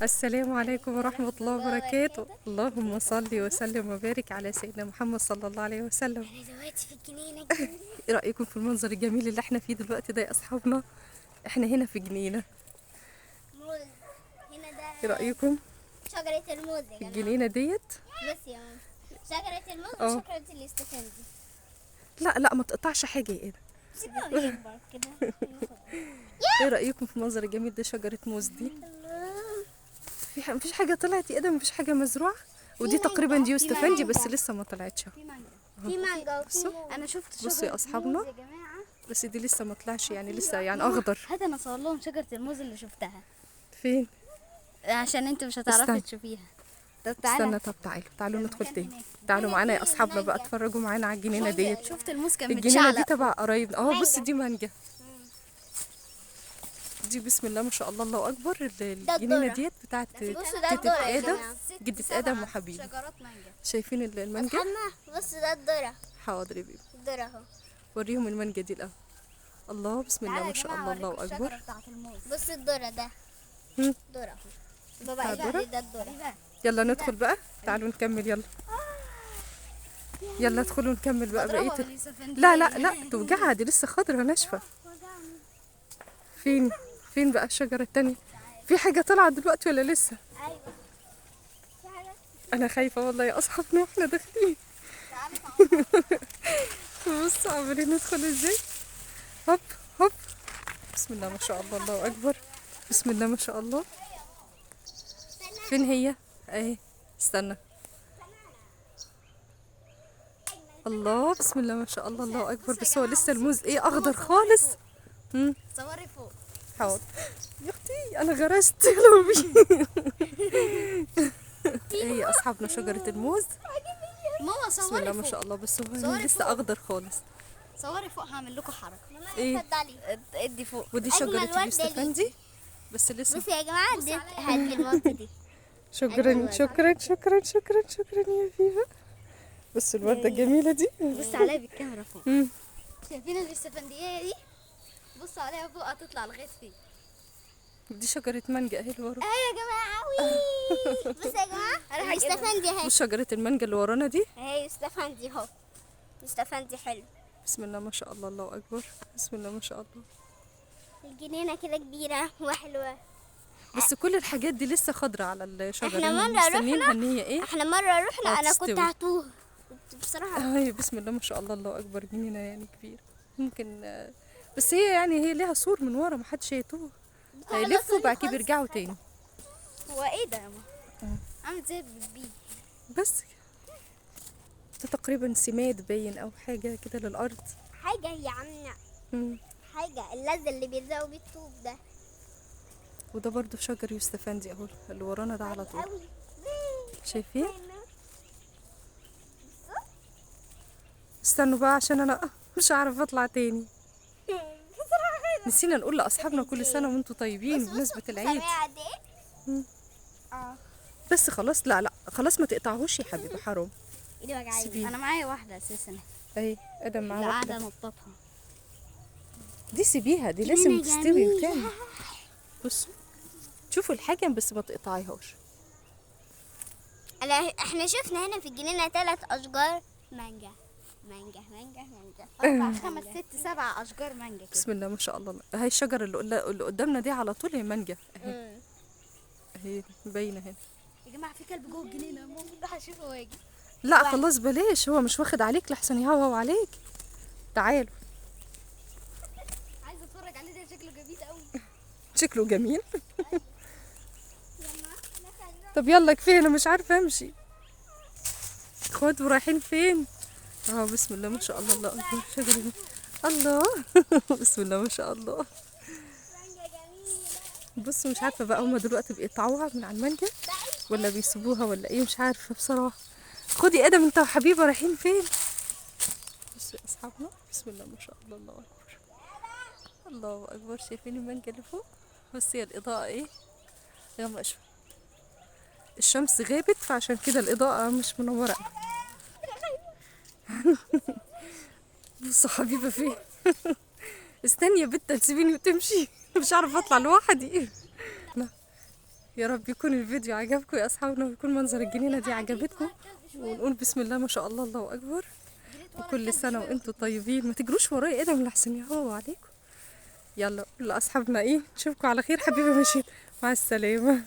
السلام عليكم ورحمة الله وبركاته. اللهم صل وسلم وبارك على سيدنا محمد صلى الله عليه وسلم. انا دلوقتي في الجنينه الجميله. ايه رأيكم في المنظر الجميل اللي احنا فيه دلوقتي ده يا اصحابنا؟ احنا هنا في جنينة. موز. هنا ايه ده رأيكم شجره الموز في يا جماعه. الجنينة ديت؟ بس يا ماما، شجره الموز اه. وشجره الاستفندي. لا لا، ما تقطعش حاجة. ايه ده؟ سيبها يكبر كده. ايه رأيكم في المنظر الجميل ده؟ شجرة موز دي مفيش حاجة طلعت يا ادم، مفيش حاجة مزروعة. ودي مانجا، تقريبا دي في يوستفندي مانجا. بس لسه ما طلعتش. في مانجا، في مانجا وفي بصوا. موز. انا شفت بصوا يا أصحابنا. موز يا جماعه. بس دي لسه ما طلعش، يعني لسه يعني اخضر. هات انا اصور لهم شجره الموز اللي شفتها فين؟ عشان انت مش هتعرفي استنى. تشوفيها. طب تعالى. استنى، طب تعالوا ندخل تاني. تعالوا معانا يا اصحابنا بقى، اتفرجوا معانا على الجنينه ديت. شفت الموز كان الجنينه دي متشعلق. تبع قرايبنا. اه بص، مانجا. دي مانجا. دي بسم الله ما شاء الله، الله اكبر. الجنينه الذرة. ديت بتاعت بصوا ده تيتا الذرة يا ادم، جماعة. جدة ادم وحبيبي. شجرات مانجا. شايفين المانجا؟ أما بص ده الذرة. حاضر يا بيبي، الذرة اهو. وريهم المانجا دي الاول. الله بسم الله ما شاء الله، الله اكبر. بص الذرة ده. هم. ذرة اهو. بابا بتاع ايه الذرة؟ ده الذرة. يلا ندخل بقى، تعالوا نكمل. يلا يلا ادخلوا نكمل بقى بقيه لا لا لا، توجعها، دي لسه خضرة ناشفه. فين بقى الشجره التانية؟ في حاجه طلعت دلوقتي ولا لسه؟ ايوه. انا خايفه والله يا اصحابنا واحنا داخلين. بصوا عمالين ندخل ازاي. هوب هوب، بسم الله ما شاء الله، الله اكبر. بسم الله ما شاء الله. فين هي؟ اهي. استنى. الله بسم الله ما شاء الله، الله اكبر. بس هو لسه الموز ايه، اخضر خالص. صوري فوق. حاضر يا اختي، انا غرست يا لهوي. ايه يا اصحابنا شجره الموز. ماما بسم صوري الله ما فوق. شاء الله. بس هو صوري لسه فوق. اخضر خالص. صوري فوق هعمل لكم حركة. ايه؟ اتفضلي. ادي فوق. ودي أجمل شجره وردة اليوستفندي بس لسه. بصي يا جماعة دي هدي الوردة دي. شكرا شكرا شكرا شكرا شكرا يا فيفا. بصوا الوردة الجميلة دي. بص عليها بالكاميرا فوق. مم. شايفين الاستفندية دي؟ بصوا عليها فوق هتطلع لغاية فين. دي شجرة مانجا اهي اللي ورا. ايوه يا جماعة وي. بصوا يا جماعة الاستفندي اهي. بص شجرة المانجا اللي ورانا دي. اهي استفندي اهو. استفندي حلو. بسم الله ما شاء الله، الله أكبر. بسم الله ما شاء الله. الجنينة كده كبيرة وحلوة. بس كل الحاجات دي لسه خضرة على الشجرة. احنا مرة مستنيينها ان هي ايه؟ احنا مرة رحنا انا كنت هتستوي. هتوه. بصراحة اهي بسم الله ما شاء الله، الله أكبر. جنينة يعني كبير. ممكن بس هي يعني هي ليها سور من ورا، محدش هيتوه. هيلفوا بعد كده بيرجعوا تاني. هو ايه ده يا ماما؟ عامل زي البيبي. بس ده تقريبا سماد باين او حاجة كده للأرض. حاجة يا عمنا. مم. حاجة اللزق اللي بيلزقوا بيه الطوب ده. وده برضو شجر يوستفندي اهو اللي ورانا ده على طول. قوي. شايفين؟ استنوا بقى عشان انا مش عارف اطلع تاني. نسينا نقول لاصحابنا كل سنه وانتم طيبين بمناسبه العيد. بس خلاص، لا لا خلاص، ما تقطعهوش يا حبيبي، حرام. ايدي وجعاني. سيبيه. انا معايا واحدة اساسا. اهي ادم معاه لا واحده. قاعدة انططها. دي سيبيها، دي لازم تستوي بالكامل. بصوا شوفوا الحجم بس ما تقطعيهاش. احنا شفنا هنا في الجنينة 3 اشجار مانجا. مانجا مانجا مانجا 4 5 6 7 اشجار مانجا كده. بسم الله ما شاء الله. هاي الشجره اللي قدامنا دي على طول هي مانجا اهي. اهي باينه هنا. يا جماعة في كلب جوه الجنينة، ممكن نروح اشوفه واجي. لا خلاص بلاش، هو مش واخد عليك لحسن يهوهو عليك. تعالوا. عايزة اتفرج عليه، ده شكله جميل قوي. شكله جميل. طب يلا كفايه، انا مش عارفه امشي. اخواتوا رايحين فين؟ اه بسم الله ما شاء الله، الله اكبر. شجره الله. بسم الله ما شاء الله. بصوا مش عارفه بقى هما دلوقتي بيقطعوها من على المانجا ولا بيسيبوها ولا ايه، مش عارفه بصراحه. خدي ادم انت وحبيبه رايحين فين؟ بصوا يا اصحابنا، بسم الله ما شاء الله، الله اكبر. الله اكبر. شايفين المانجا اللي فوق؟ بس هي الاضاءه ايه، غامقه شويه. الشمس غابت فعشان كده الاضاءه مش منوره. بصوا حبيبه فين. استني يا بنت تسيبيني وتمشي. مش عارفه اطلع لوحدي. لا يا رب يكون الفيديو عجبكم يا اصحابنا، ويكون منظر الجنينه دي عجبتكم، ونقول بسم الله ما شاء الله، الله اكبر. وكل سنه وانتم طيبين. ما تجروش ورايا ايه ده من احسن يهوى عليكم. يلا لاصحابنا ايه، نشوفكم على خير. حبيبه مشيت، مع السلامه.